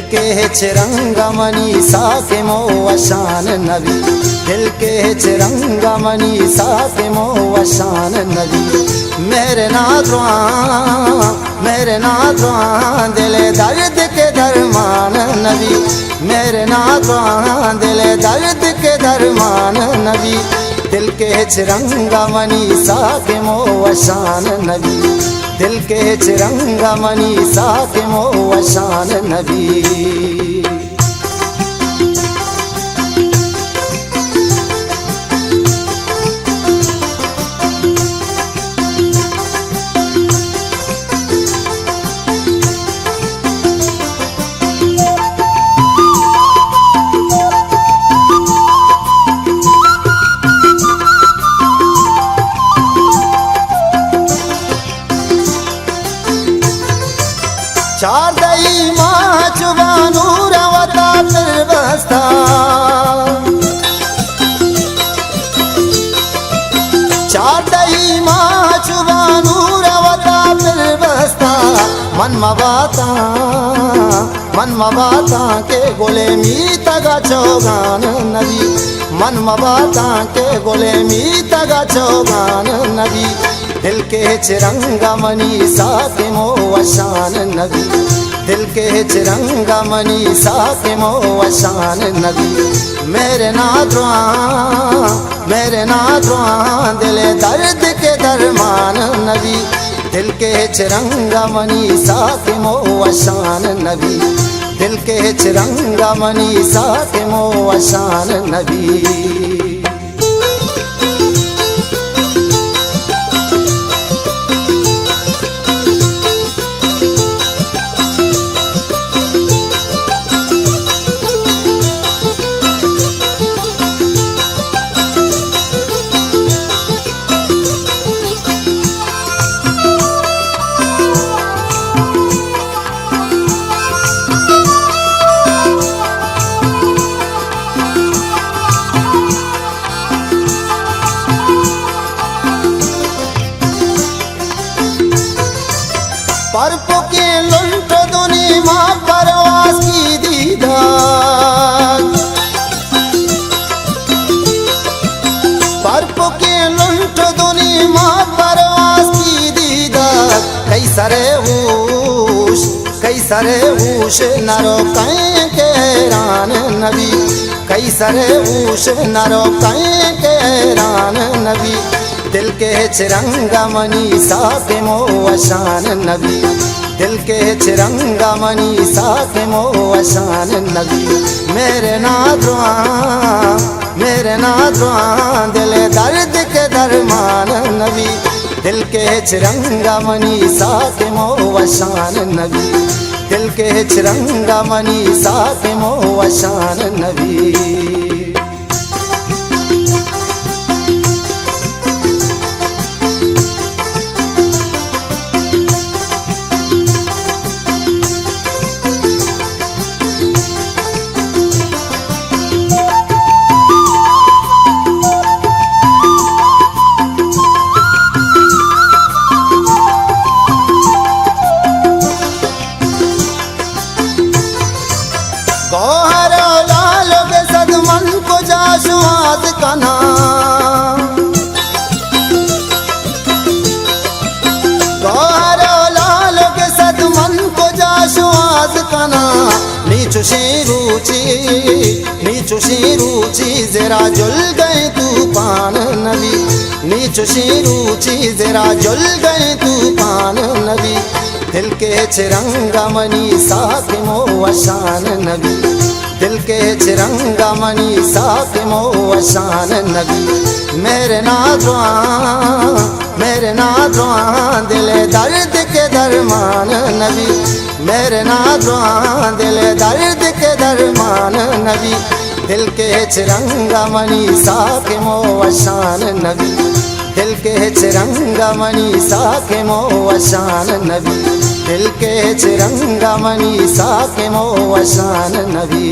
के चिरंगमणि साके मोवशान नबी, दिल के चिरंगमणि साके मोवशान नबी। मेरे नादवां दिल दर्द के दरमान नबी, मेरे नादवां दिल दर्द के दरमान नबी। दिल के चिरंगमणि साके मोवशान नबी, दिल के चिरंगमणि साके मोवशान नबी। चार दई माँ चुबानू रवता फिर बस्ता, चार दई माँ चुबानू रवता फिर बस्ता। मन मबाता के गोले मी तगा चौगान नबी, मन मबाता के गोले मी तगा चौगान नबी। दिल के चिरंगमणि साके मोवशान नबी, दिल के चिरंगमणि साके मोवशान नबी। मेरे नादवां दिल दर्द के दरमान नबी, दिल के चिरंगमणि साके मोवशान नबी, दिल के चिरंगमणि साके मोवशान नबी। परपो के लुंट दुनी माँ परवास की दीदार, परपो के लुंट दुनी माँ परवास की दीदार। कैसरे ऊश नरो कहीं के रान नबी, कैसरे ऊश नरो कहीं के रान नबी। दिल के चिरंगमणि साके मोवशान नबी, दिल के चिरंगमणि साके मोवशान नबी। मेरे नादवां दिल दर्द के दरमान नबी, दिल के चिरंगमणि साके मोवशान नबी, दिल के चिरंगमणि साके मोवशान नबी। गौहरो लालो के सदमन को जाशुआद कना, गौहरो लालो के सदमन को जाशुआद कना। नीचु शी रुचि जरा जुल गए तूफान नबी, नीचु शी रुचि जरा जुल गए तूफान नबी। दिल के चिरंगमणि साके मोवशान नबी, दिल के चिरंगमणि साके मोवशान नबी। मेरे नादवां दिल दर्द के दरमान नबी, मेरे नादवां दिल दर्द के दरमान नबी। दिल के चिरंगमणि साके मोवशान नबी, दिल के चिरंगमणि साके मोवशान नबी, दिल के चिरंगमणि साके मोवशान नबी।